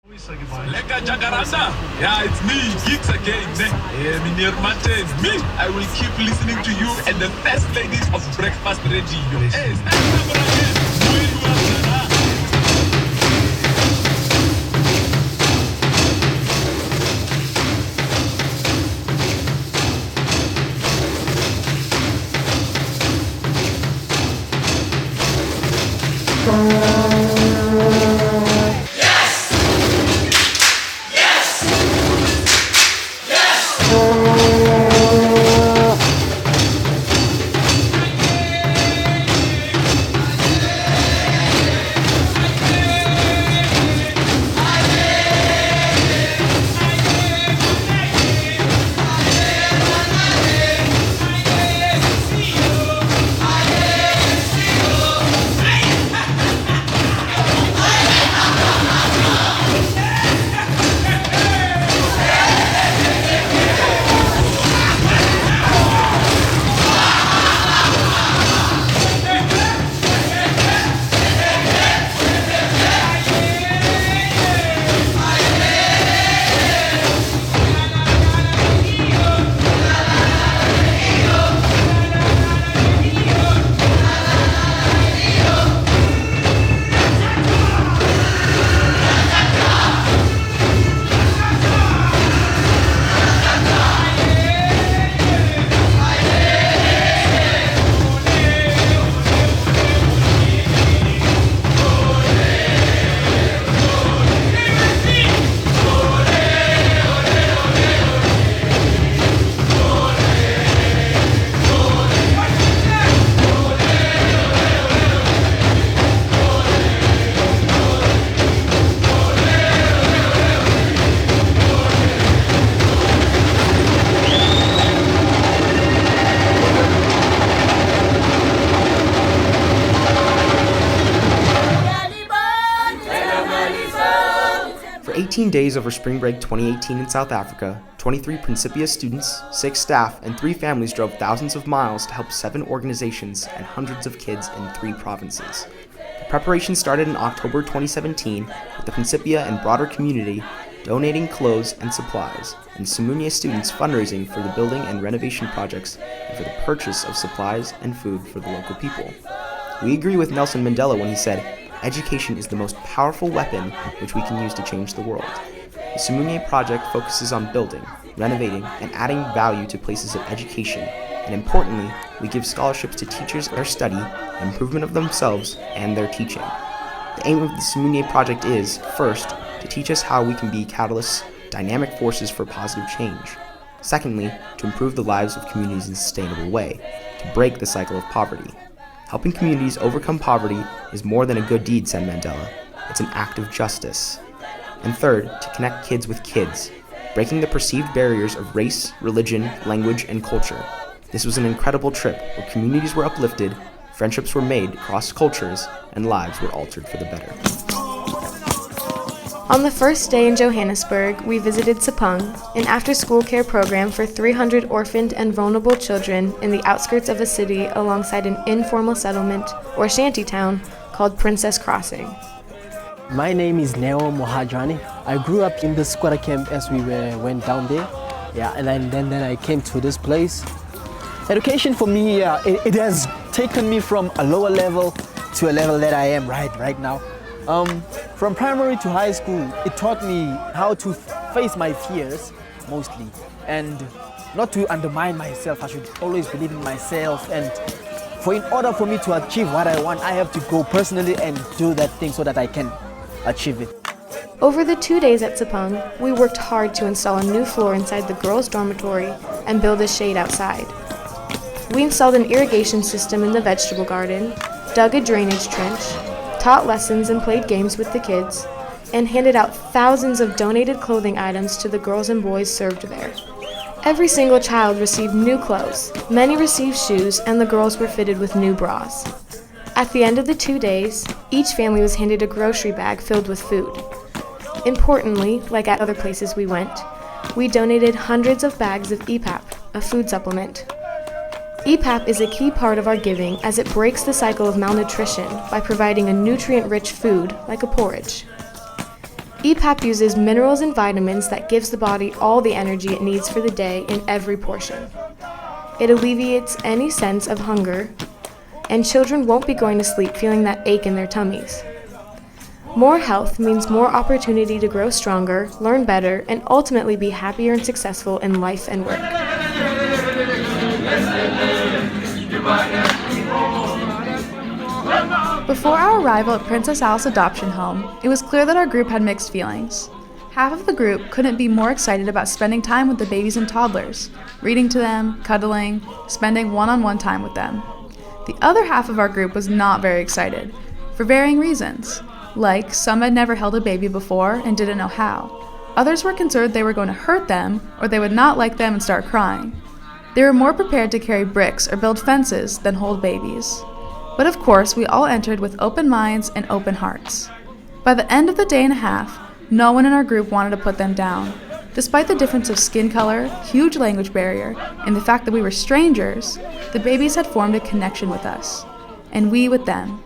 Leka Jacaranda. Yeah, it's me, Geeks again. Minir Martin. Me, I will keep listening to you and the first ladies of Breakfast Radio. Hey, stand up again. For 18 days over Spring Break 2018 in South Africa, 23 Principia students, 6 staff, and 3 families drove thousands of miles to help 7 organizations and hundreds of kids in 3 provinces. The preparation started in October 2017 with the Principia and broader community donating clothes and supplies, and Simunye students fundraising for the building and renovation projects and for the purchase of supplies and food for the local people. We agree with Nelson Mandela when he said, "Education is the most powerful weapon which we can use to change the world." The Simunye project focuses on building, renovating, and adding value to places of education, and importantly, we give scholarships to teachers in their study, improvement of themselves, and their teaching. The aim of the Simunye project is, first, to teach us how we can be catalysts, dynamic forces for positive change. Secondly, to improve the lives of communities in a sustainable way, to break the cycle of poverty. Helping communities overcome poverty is more than a good deed, said Mandela. It's an act of justice. And third, to connect kids with kids, breaking the perceived barriers of race, religion, language, and culture. This was an incredible trip where communities were uplifted, friendships were made across cultures, and lives were altered for the better. On the first day in Johannesburg, we visited Sepang, an after-school care program for 300 orphaned and vulnerable children in the outskirts of a city alongside an informal settlement, or shantytown, called Princess Crossing. My name is Neo Mohajani. I grew up in the squatter camp as we went down there. Yeah, and then I came to this place. Education for me, it has taken me from a lower level to a level that I am right now. From primary to high school, it taught me how to face my fears, mostly, and not to undermine myself. I should always believe in myself, and in order for me to achieve what I want, I have to go personally and do that thing so that I can achieve it. Over the 2 days at Sepang, we worked hard to install a new floor inside the girls' dormitory and build a shade outside. We installed an irrigation system in the vegetable garden, dug a drainage trench, taught lessons and played games with the kids, and handed out thousands of donated clothing items to the girls and boys served there. Every single child received new clothes, many received shoes, and the girls were fitted with new bras. At the end of the 2 days, each family was handed a grocery bag filled with food. Importantly, like at other places we went, we donated hundreds of bags of EPAP, a food supplement. EPAP is a key part of our giving as it breaks the cycle of malnutrition by providing a nutrient-rich food like a porridge. EPAP uses minerals and vitamins that gives the body all the energy it needs for the day in every portion. It alleviates any sense of hunger, and children won't be going to sleep feeling that ache in their tummies. More health means more opportunity to grow stronger, learn better, and ultimately be happier and successful in life and work. Before our arrival at Princess Alice Adoption Home, it was clear that our group had mixed feelings. Half of the group couldn't be more excited about spending time with the babies and toddlers, reading to them, cuddling, spending one-on-one time with them. The other half of our group was not very excited, for varying reasons. Like, some had never held a baby before and didn't know how. Others were concerned they were going to hurt them, or they would not like them and start crying. They were more prepared to carry bricks or build fences than hold babies. But of course, we all entered with open minds and open hearts. By the end of the day and a half, no one in our group wanted to put them down. Despite the difference of skin color, huge language barrier, and the fact that we were strangers, the babies had formed a connection with us, and we with them.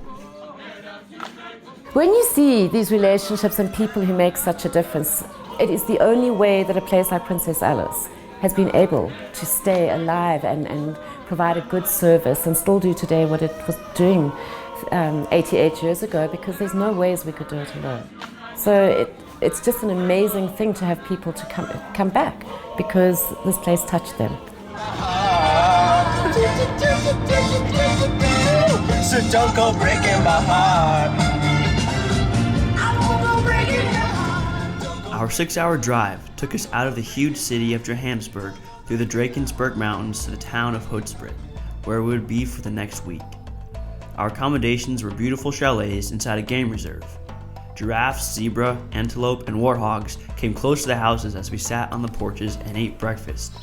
When you see these relationships and people who make such a difference, it is the only way that a place like Princess Alice has been able to stay alive and provide a good service and still do today what it was doing 88 years ago, because there's no ways we could do it alone. So it's just an amazing thing to have people to come back because this place touched them. So don't go breaking my heart. Our 6-hour drive took us out of the huge city of Johannesburg through the Drakensberg Mountains to the town of Hoedspruit, where we would be for the next week. Our accommodations were beautiful chalets inside a game reserve. Giraffes, zebra, antelope, and warthogs came close to the houses as we sat on the porches and ate breakfast.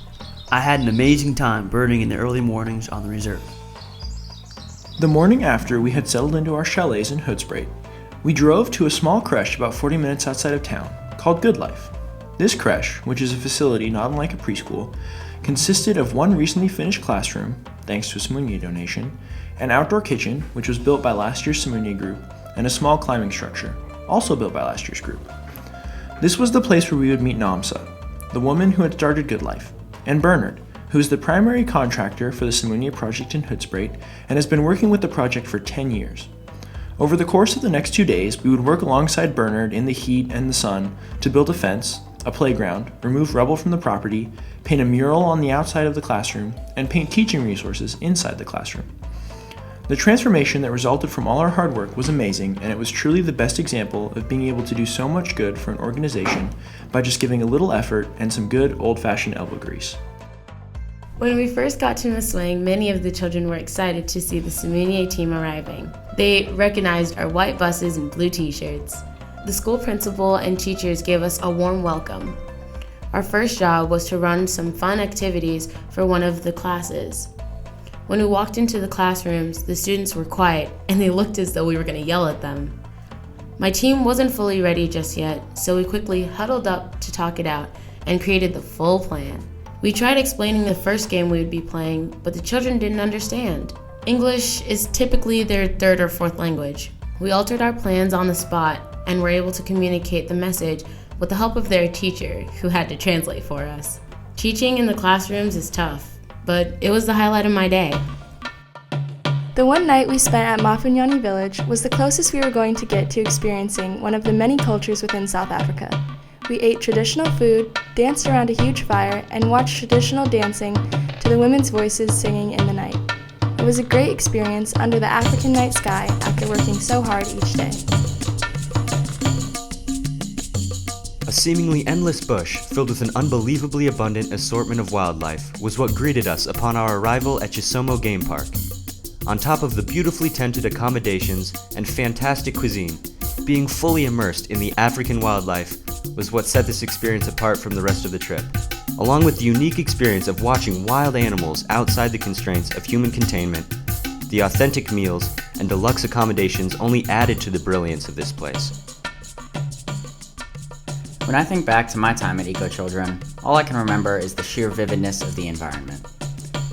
I had an amazing time birding in the early mornings on the reserve. The morning after we had settled into our chalets in Hoedspruit, we drove to a small creche about 40 minutes outside of town called Good Life. This creche, which is a facility not unlike a preschool, consisted of one recently finished classroom, thanks to a Simunye donation, an outdoor kitchen, which was built by last year's Simunye group, and a small climbing structure, also built by last year's group. This was the place where we would meet Namsa, the woman who had started Good Life, and Bernard, who is the primary contractor for the Simunye project in Hoedspruit and has been working with the project for 10 years. Over the course of the next 2 days, we would work alongside Bernard in the heat and the sun to build a fence, a playground, remove rubble from the property, paint a mural on the outside of the classroom, and paint teaching resources inside the classroom. The transformation that resulted from all our hard work was amazing, and it was truly the best example of being able to do so much good for an organization by just giving a little effort and some good old-fashioned elbow grease. When we first got to Mswang, many of the children were excited to see the Simunye team arriving. They recognized our white buses and blue t-shirts. The school principal and teachers gave us a warm welcome. Our first job was to run some fun activities for one of the classes. When we walked into the classrooms, the students were quiet and they looked as though we were going to yell at them. My team wasn't fully ready just yet, so we quickly huddled up to talk it out and created the full plan. We tried explaining the first game we would be playing, but the children didn't understand. English is typically their third or fourth language. We altered our plans on the spot and were able to communicate the message with the help of their teacher, who had to translate for us. Teaching in the classrooms is tough, but it was the highlight of my day. The one night we spent at Mafunyani village was the closest we were going to get to experiencing one of the many cultures within South Africa. We ate traditional food, danced around a huge fire, and watched traditional dancing to the women's voices singing in the night. It was a great experience under the African night sky after working so hard each day. A seemingly endless bush filled with an unbelievably abundant assortment of wildlife was what greeted us upon our arrival at Chisomo Game Park. On top of the beautifully tented accommodations and fantastic cuisine, being fully immersed in the African wildlife was what set this experience apart from the rest of the trip, along with the unique experience of watching wild animals outside the constraints of human containment. The authentic meals and deluxe accommodations only added to the brilliance of this place. When I think back to my time at Eco Children, all I can remember is the sheer vividness of the environment.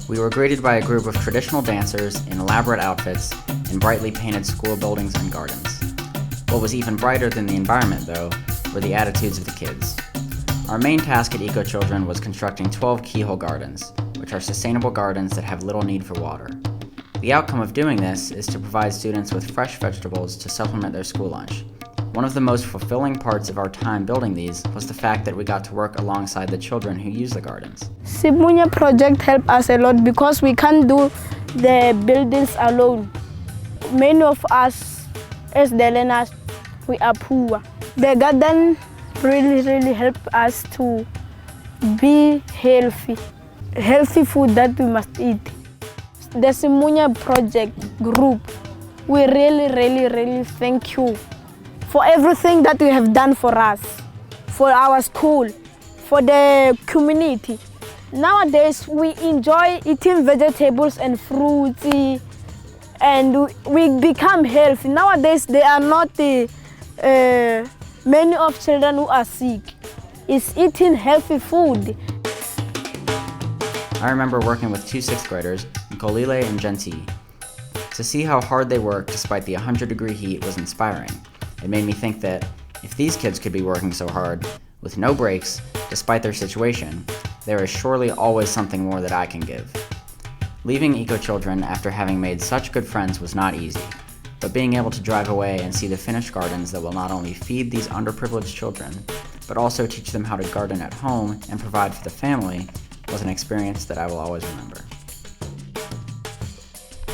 We were greeted by a group of traditional dancers in elaborate outfits in brightly painted school buildings and gardens. What was even brighter than the environment, though, were the attitudes of the kids. Our main task at Eco Children was constructing 12 keyhole gardens, which are sustainable gardens that have little need for water. The outcome of doing this is to provide students with fresh vegetables to supplement their school lunch. One of the most fulfilling parts of our time building these was the fact that we got to work alongside the children who use the gardens. Simunye project helped us a lot because we can't do the buildings alone. Many of us, as the learners, we are poor. The garden really helped us to be healthy. Healthy food that we must eat. The Simunye project group, we really thank you for everything that you have done for us, for our school, for the community. Nowadays, we enjoy eating vegetables and fruits, and we become healthy. Nowadays, there are not many of children who are sick. It's eating healthy food. I remember working with 2 6th graders, Nkolile and Genti. To see how hard they worked despite the 100-degree heat was inspiring. It made me think that if these kids could be working so hard, with no breaks, despite their situation, there is surely always something more that I can give. Leaving Eco Children after having made such good friends was not easy, but being able to drive away and see the finished gardens that will not only feed these underprivileged children, but also teach them how to garden at home and provide for the family was an experience that I will always remember.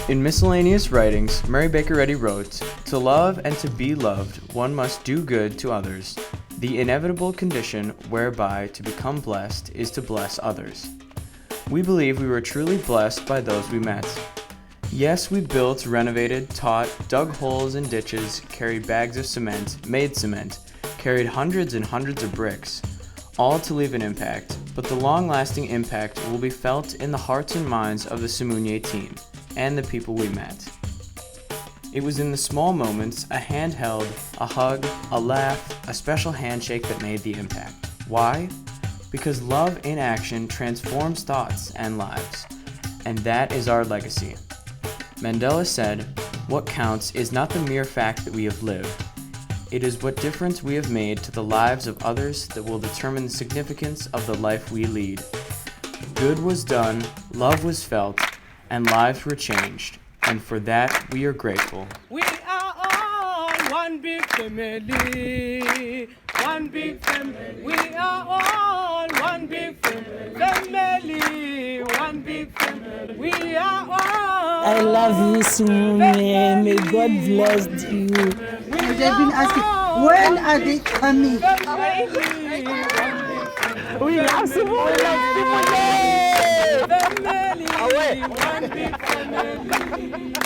In miscellaneous writings, Mary Baker Eddy wrote, "To love and to be loved, one must do good to others. The inevitable condition whereby to become blessed is to bless others." We believe we were truly blessed by those we met. Yes, we built, renovated, taught, dug holes in ditches, carried bags of cement, made cement, carried hundreds and hundreds of bricks, all to leave an impact, but the long-lasting impact will be felt in the hearts and minds of the Simunye team and the people we met. It was in the small moments, a handheld, a hug, a laugh, a special handshake that made the impact. Why? Because love in action transforms thoughts and lives, and that is our legacy. Mandela said, "What counts is not the mere fact that we have lived. It is what difference we have made to the lives of others that will determine the significance of the life we lead." Good was done, love was felt, and lives were changed, and for that we are grateful. We are all one big family, one big family. We are all one big family, one big family. We are all. I love you, Simunye. May God bless you. They've been asking, when are they coming? We love Simunye. Family, one big family.